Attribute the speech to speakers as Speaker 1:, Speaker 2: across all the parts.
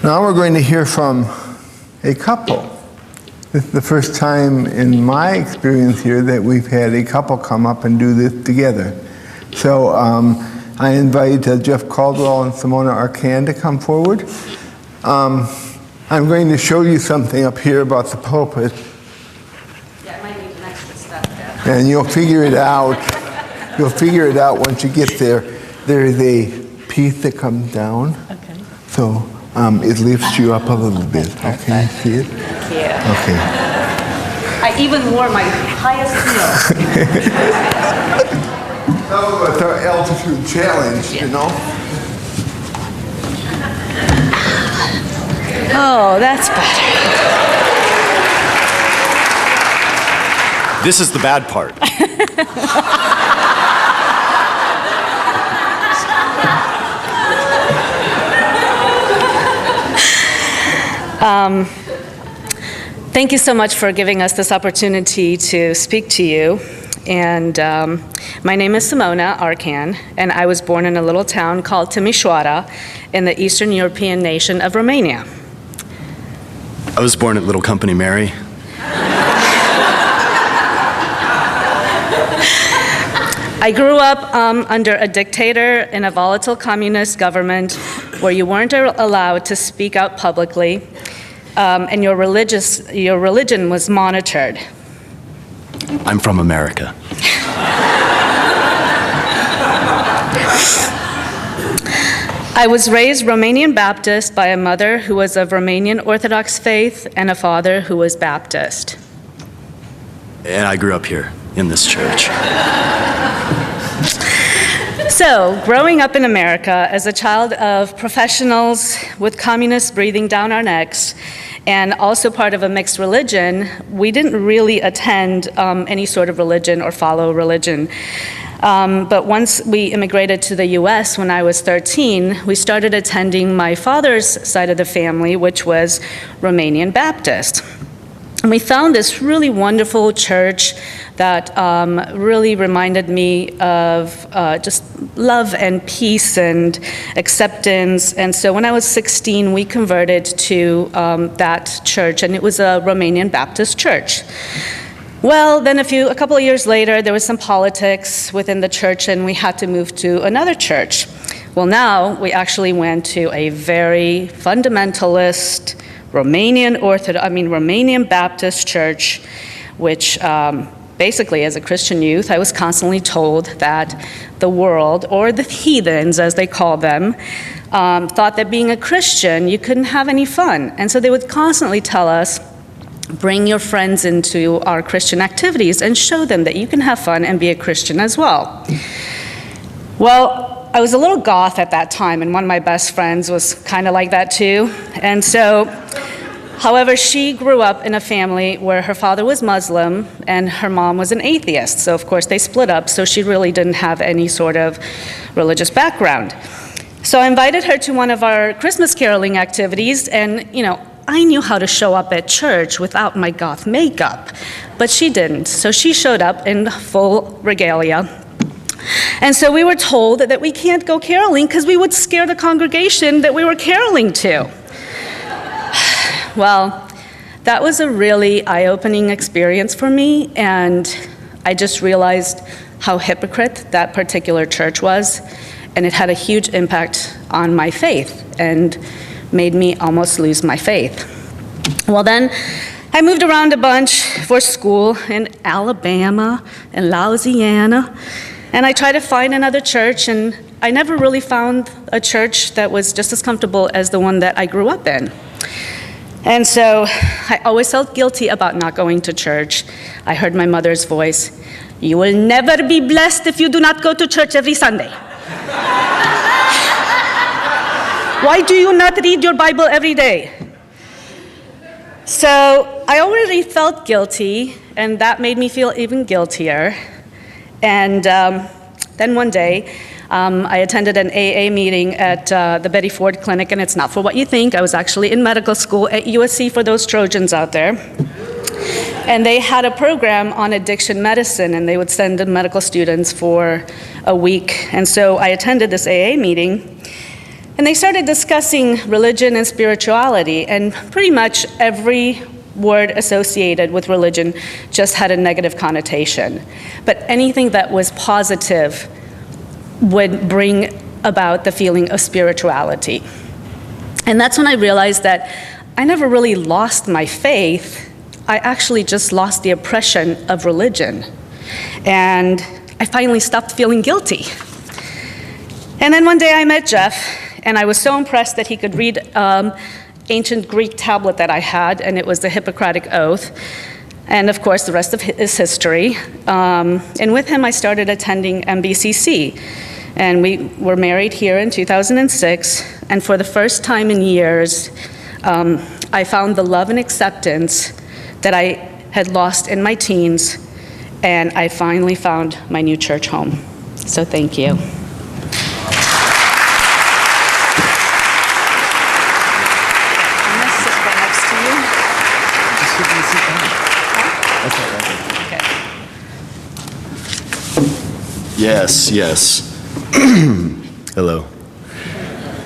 Speaker 1: Now we're going to hear from a couple. This is the first time in my experience here that we've had a couple come up and do this together. So I invite Jeff Caldwell and Simona Arcan to come forward. I'm going to show you something up here about the pulpit.
Speaker 2: Yeah, I might need an extra step there.
Speaker 1: And you'll figure it out. You'll figure it out once you get there. There is a piece that comes down. Okay. So it lifts you up a little bit. Okay, you see it?
Speaker 2: Thank you.
Speaker 1: Okay.
Speaker 2: I even wore my highest heels.
Speaker 1: Oh, it's our altitude challenge, you know?
Speaker 2: Oh, that's better.
Speaker 3: This is the bad part.
Speaker 2: Thank you so much for giving us this opportunity to speak to you. And my name is Simona Arcan, and I was born in a little town called Timișoara in the Eastern European nation of Romania.
Speaker 3: I was born at Little Company Mary.
Speaker 2: I grew up under a dictator in a volatile communist government where you weren't allowed to speak out publicly, and your religion was monitored.
Speaker 3: I'm from America.
Speaker 2: I was raised Romanian Baptist by a mother who was of Romanian Orthodox faith and a father who was Baptist.
Speaker 3: And I grew up here in this church.
Speaker 2: So, growing up in America as a child of professionals with communists breathing down our necks, and also part of a mixed religion, we didn't really attend any sort of religion or follow religion. But once we immigrated to the US when I was 13, we started attending my father's side of the family, which was Romanian Baptist. And we found this really wonderful church that really reminded me of just love and peace and acceptance. And so when I was 16, we converted to that church, and it was a Romanian Baptist church. Well, then a couple of years later, there was some politics within the church, and we had to move to another church. Well, now we actually went to a very fundamentalist Romanian Baptist church, which basically, as a Christian youth, I was constantly told that the world, or the heathens as they call them, thought that being a Christian, you couldn't have any fun. And so they would constantly tell us, bring your friends into our Christian activities and show them that you can have fun and be a Christian as well. Well, I was a little goth at that time, and one of my best friends was kind of like that too. And so, however, she grew up in a family where her father was Muslim and her mom was an atheist. So of course they split up, so she really didn't have any sort of religious background. So I invited her to one of our Christmas caroling activities, and I knew how to show up at church without my goth makeup, but she didn't. So she showed up in full regalia. And so we were told that we can't go caroling because we would scare the congregation that we were caroling to. Well, that was a really eye-opening experience for me, and I just realized how hypocrite that particular church was, and it had a huge impact on my faith and made me almost lose my faith. Well, then I moved around a bunch for school in Alabama and Louisiana, and I tried to find another church, and I never really found a church that was just as comfortable as the one that I grew up in. And so I always felt guilty about not going to church. I heard my mother's voice, "You will never be blessed if you do not go to church every Sunday. Why do you not read your Bible every day?" So I already felt guilty, and that made me feel even guiltier. And then one day, I attended an AA meeting at the Betty Ford Clinic, and it's not for what you think. I was actually in medical school at USC for those Trojans out there. And they had a program on addiction medicine, and they would send in medical students for a week. And so I attended this AA meeting. And they started discussing religion and spirituality, and pretty much every word associated with religion just had a negative connotation. But anything that was positive would bring about the feeling of spirituality. And that's when I realized that I never really lost my faith. I actually just lost the oppression of religion. And I finally stopped feeling guilty. And then one day I met Jeff, and I was so impressed that he could read ancient Greek tablet that I had, and it was the Hippocratic Oath. And of course, the rest of is history. And with him, I started attending MBCC. And we were married here in 2006. And for the first time in years, I found the love and acceptance that I had lost in my teens. And I finally found my new church home. So thank you.
Speaker 3: Yes, yes. Hello.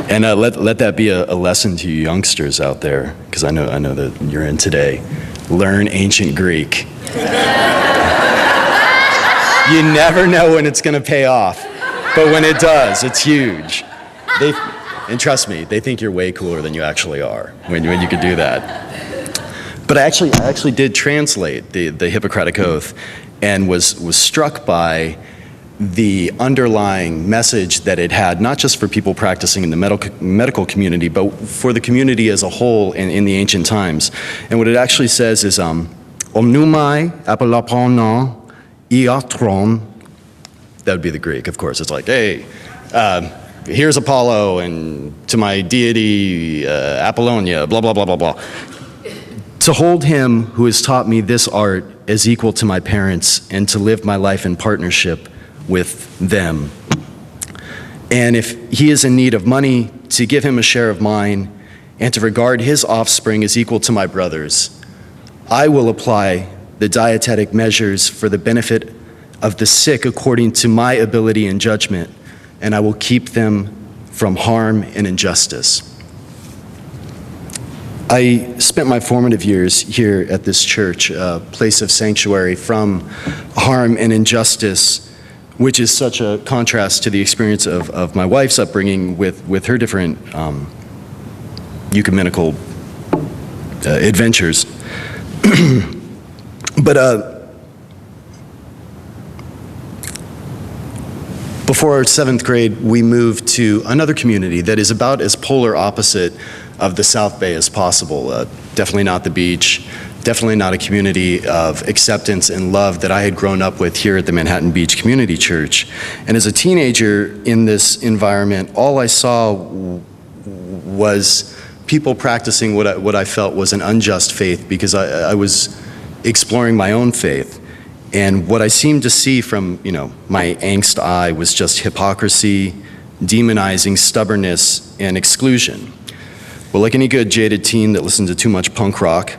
Speaker 3: And let that be a lesson to you youngsters out there, because I know that you're in today. Learn ancient Greek. You never know when it's going to pay off, but when it does, it's huge. And trust me, they think you're way cooler than you actually are when you could do that. But I actually did translate the Hippocratic Oath, and was struck by the underlying message that it had, not just for people practicing in the medical community, but for the community as a whole in the ancient times. And what it actually says is, Omnumai apolaponon iatron. That would be the Greek, of course. It's like, hey, here's Apollo, and to my deity, Apollonia, blah, blah, blah, blah, blah. To hold him who has taught me this art as equal to my parents, and to live my life in partnership with them. And if he is in need of money, to give him a share of mine, and to regard his offspring as equal to my brothers. I will apply the dietetic measures for the benefit of the sick according to my ability and judgment, and I will keep them from harm and injustice. I spent my formative years here at this church, a place of sanctuary from harm and injustice, which is such a contrast to the experience of my wife's upbringing with her different ecumenical adventures. But before 7th grade, we moved to another community that is about as polar opposite of the South Bay as possible. Definitely not the beach, definitely not a community of acceptance and love that I had grown up with here at the Manhattan Beach Community Church. And as a teenager in this environment, all I saw was people practicing what I felt was an unjust faith, because I was exploring my own faith. And what I seemed to see from, my angst eye was just hypocrisy, demonizing, stubbornness, and exclusion. Well, like any good jaded teen that listened to too much punk rock,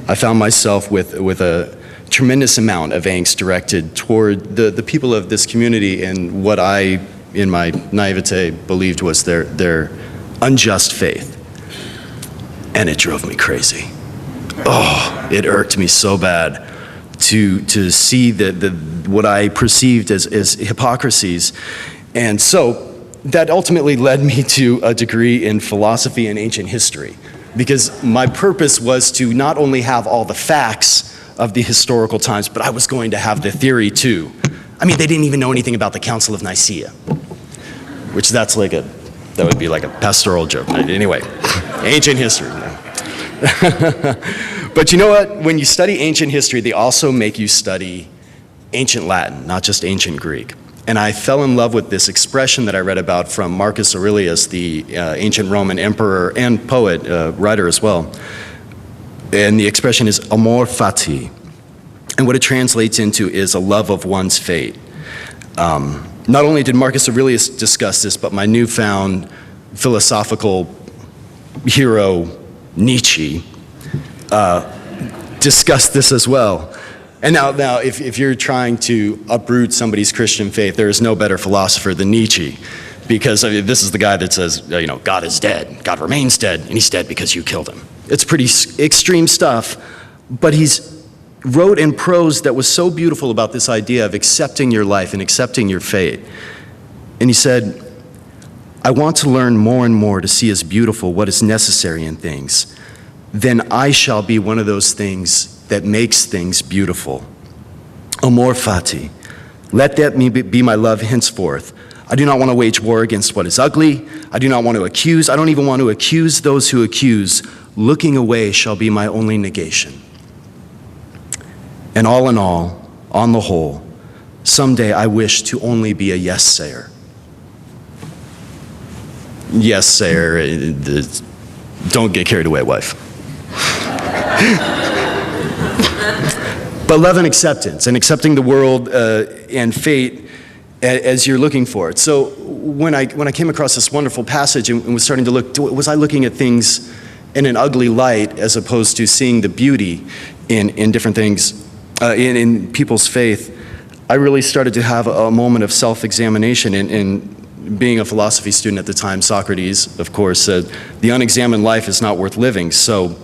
Speaker 3: I found myself with a tremendous amount of angst directed toward the people of this community and what I, in my naivete, believed was their unjust faith. And it drove me crazy. Oh, it irked me so bad to see what I perceived as hypocrisies. And so that ultimately led me to a degree in philosophy and ancient history, because my purpose was to not only have all the facts of the historical times, but I was going to have the theory too. I mean, they didn't even know anything about the Council of Nicaea, which that would be like a pastoral joke. Anyway, ancient history. But you know what? When you study ancient history, they also make you study ancient Latin, not just ancient Greek. And I fell in love with this expression that I read about from Marcus Aurelius, the ancient Roman emperor and poet, writer as well. And the expression is amor fati. And what it translates into is a love of one's fate. Not only did Marcus Aurelius discuss this, but my newfound philosophical hero, Nietzsche, discussed this as well. And now if you're trying to uproot somebody's Christian faith, there is no better philosopher than Nietzsche, Because this is the guy that says, God is dead, God remains dead, and he's dead because you killed him. It's pretty extreme stuff, but he's wrote in prose that was so beautiful about this idea of accepting your life and accepting your fate. And he said, I want to learn more and more to see as beautiful what is necessary in things. Then I shall be one of those things that makes things beautiful. Amor fati, let that be my love henceforth. I do not want to wage war against what is ugly. I do not want to accuse. I don't even want to accuse those who accuse. Looking away shall be my only negation. And all in all, on the whole, someday I wish to only be a yes-sayer. Yes-sayer, don't get carried away, wife. But love and acceptance, and accepting the world and fate as you're looking for it. So when I came across this wonderful passage and was starting to look, was I looking at things in an ugly light as opposed to seeing the beauty in different things, in people's faith? I really started to have a moment of self-examination. And being a philosophy student at the time, Socrates, of course, said, the unexamined life is not worth living. So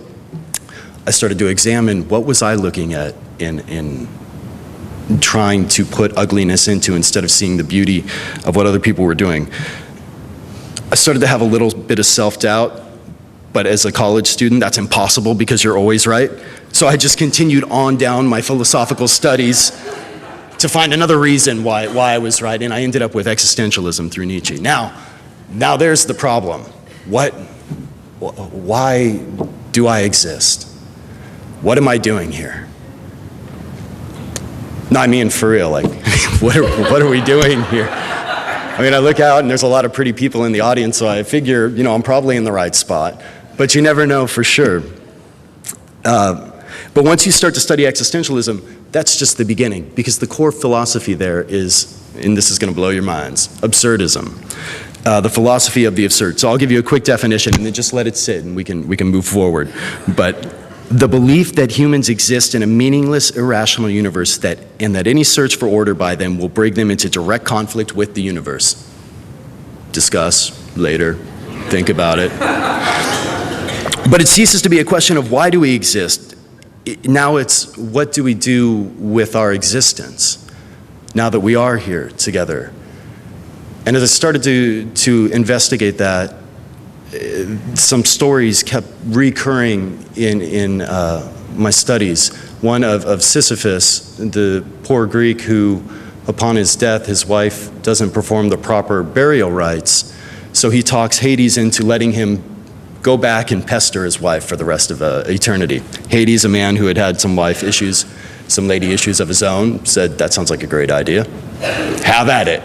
Speaker 3: I started to examine what was I looking at in trying to put ugliness into instead of seeing the beauty of what other people were doing. I started to have a little bit of self-doubt, but as a college student, that's impossible because you're always right. So I just continued on down my philosophical studies to find another reason why I was right, and I ended up with existentialism through Nietzsche. Now there's the problem. Why do I exist? What am I doing here? No, I mean for real, like, what are we doing here? I mean, I look out and there's a lot of pretty people in the audience, so I figure, I'm probably in the right spot, but you never know for sure. But once you start to study existentialism, that's just the beginning, because the core philosophy there is, and this is going to blow your minds, absurdism. The philosophy of the absurd. So I'll give you a quick definition and then just let it sit and we can move forward. But the belief that humans exist in a meaningless, irrational universe and that any search for order by them will bring them into direct conflict with the universe. Discuss later, think about it. But it ceases to be a question of why do we exist. Now it's what do we do with our existence now that we are here together. And as I started to investigate that, some stories kept recurring in my studies. One of Sisyphus, the poor Greek who, upon his death, his wife doesn't perform the proper burial rites. So he talks Hades into letting him go back and pester his wife for the rest of eternity. Hades, a man who had had some wife issues, some lady issues of his own, said, that sounds like a great idea. Have at it.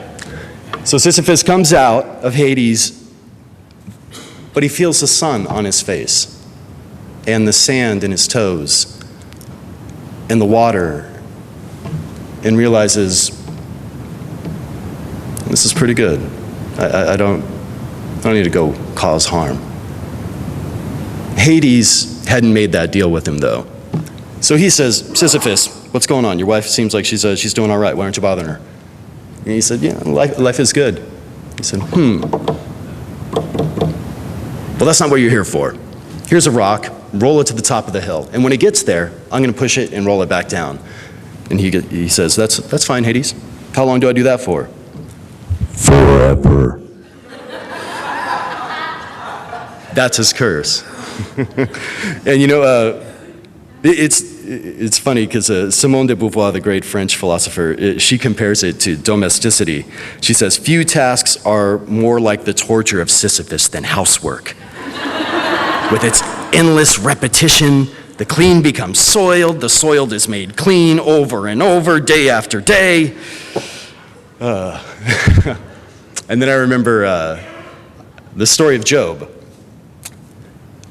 Speaker 3: So Sisyphus comes out of Hades, but he feels the sun on his face and the sand in his toes and the water and realizes this is pretty good. I don't need to go cause harm. Hades hadn't made that deal with him though. So he says, Sisyphus, what's going on? Your wife seems like she's doing all right. Why aren't you bothering her? And he said, yeah, life is good. He said, well, that's not what you're here for. Here's a rock, roll it to the top of the hill. And when it gets there, I'm going to push it and roll it back down. And he says, that's fine, Hades. How long do I do that for?
Speaker 4: Forever.
Speaker 3: That's his curse. And it's funny because Simone de Beauvoir, the great French philosopher, she compares it to domesticity. She says, few tasks are more like the torture of Sisyphus than housework. With its endless repetition, the clean becomes soiled, the soiled is made clean over and over, day after day. And then I remember the story of Job,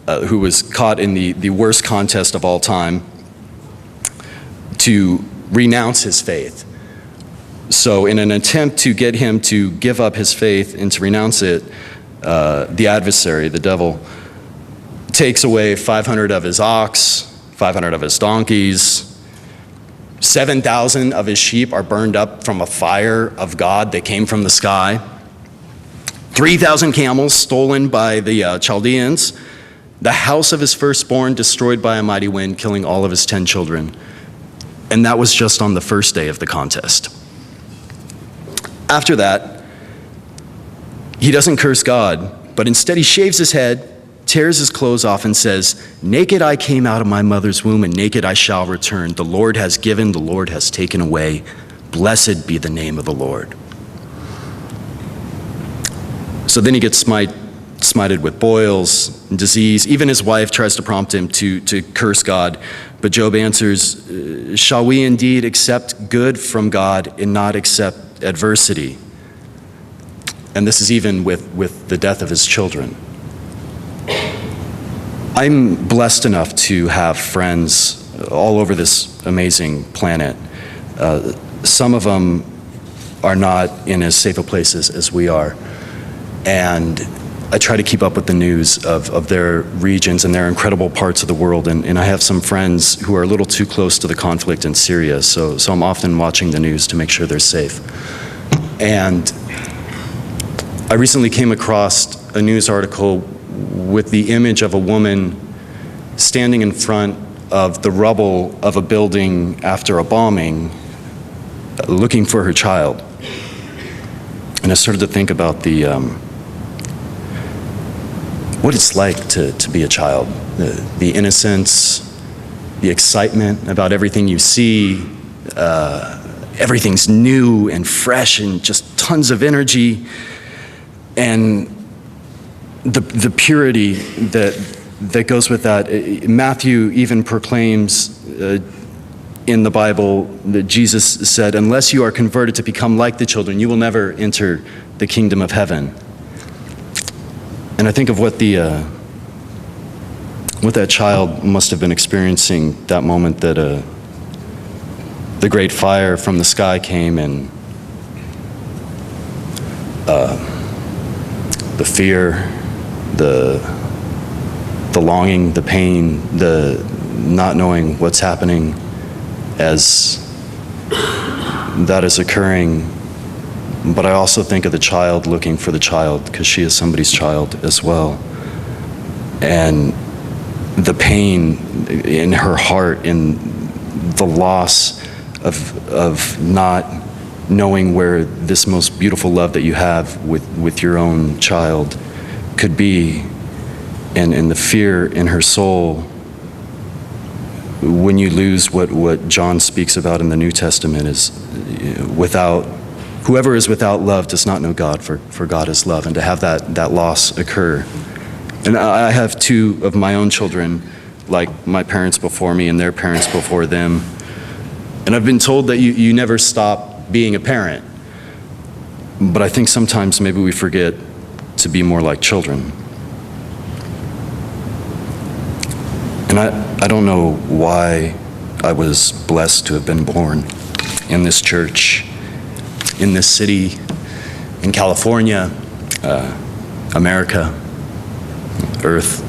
Speaker 3: who was caught in the worst contest of all time to renounce his faith. So in an attempt to get him to give up his faith and to renounce it, the adversary, the devil, takes away 500 of his ox, 500 of his donkeys, 7,000 of his sheep are burned up from a fire of God that came from the sky. 3,000 camels stolen by the Chaldeans, the house of his firstborn destroyed by a mighty wind, killing all of his 10 children. And that was just on the first day of the contest. After that, he doesn't curse God, but instead he shaves his head, tears his clothes off, and says, "Naked I came out of my mother's womb, and naked I shall return. The Lord has given, the Lord has taken away. Blessed be the name of the Lord." So then he gets smited with boils and disease. Even his wife tries to prompt him to curse God. But Job answers, "Shall we indeed accept good from God and not accept adversity?" And this is even with the death of his children. I'm blessed enough to have friends all over this amazing planet. Some of them are not in as safe a place as we are. And I try to keep up with the news of their regions and their incredible parts of the world. And I have some friends who are a little too close to the conflict in Syria, so I'm often watching the news to make sure they're safe. And I recently came across a news article with the image of a woman standing in front of the rubble of a building after a bombing, looking for her child. And I started to think about what it's like to be a child, the innocence, the excitement about everything you see. Everything's new and fresh and just tons of energy, and the purity that goes with that. Matthew even proclaims in the Bible that Jesus said, "Unless you are converted to become like the children, you will never enter the kingdom of heaven." And I think of what that child must have been experiencing that moment that the great fire from the sky came, and the fear, the longing, the pain, the not knowing what's happening as that is occurring. But I also think of the child looking for the child, because she is somebody's child as well. And the pain in her heart, in the loss of not knowing where this most beautiful love that you have with your own child could be, and the fear in her soul when you lose what John speaks about in the New Testament is whoever is without love does not know God, for God is love. And to have that loss occur. And I have two of my own children, like my parents before me and their parents before them. And I've been told that you never stop being a parent. But I think sometimes maybe we forget to be more like children. And I don't know why I was blessed to have been born in this church, in this city, in California, America, Earth.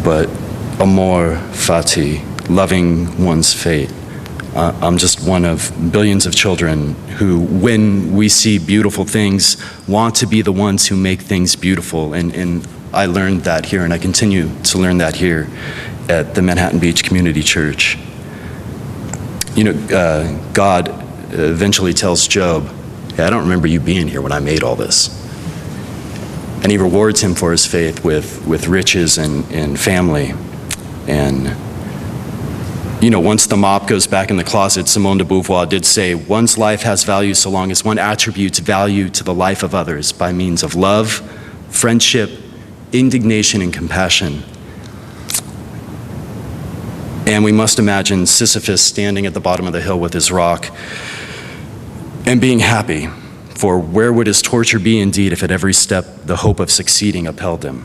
Speaker 3: But amor fati, loving one's fate. I'm just one of billions of children who, when we see beautiful things, want to be the ones who make things beautiful. And I learned that here, and I continue to learn that here at the Manhattan Beach Community Church. You know, God eventually tells Job, "Hey, I don't remember you being here when I made all this." And he rewards him for his faith with riches and family. And you know, once the mop goes back in the closet, Simone de Beauvoir did say, "One's life has value so long as one attributes value to the life of others by means of love, friendship, indignation, and compassion." And we must imagine Sisyphus standing at the bottom of the hill with his rock and being happy, for where would his torture be indeed if at every step the hope of succeeding upheld him?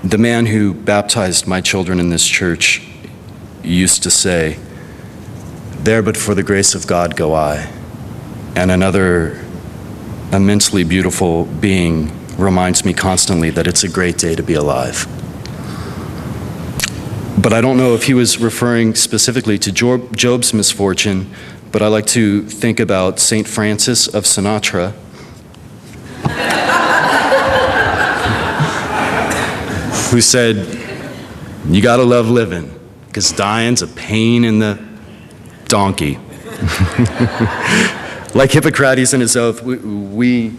Speaker 3: The man who baptized my children in this church used to say, "There but for the grace of God go I." And another immensely beautiful being reminds me constantly that it's a great day to be alive. But I don't know if he was referring specifically to Job's misfortune, but I like to think about St. Francis of Sinatra. who said, you gotta love living, because dying's a pain in the donkey. Like Hippocrates in his oath, we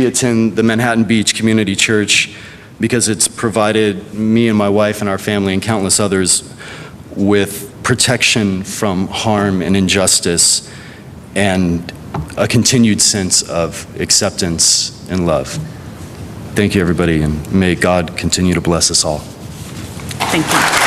Speaker 3: attend the Manhattan Beach Community Church because it's provided me and my wife and our family and countless others with protection from harm and injustice and a continued sense of acceptance and love. Thank you, everybody, and may God continue to bless us all.
Speaker 2: Thank you.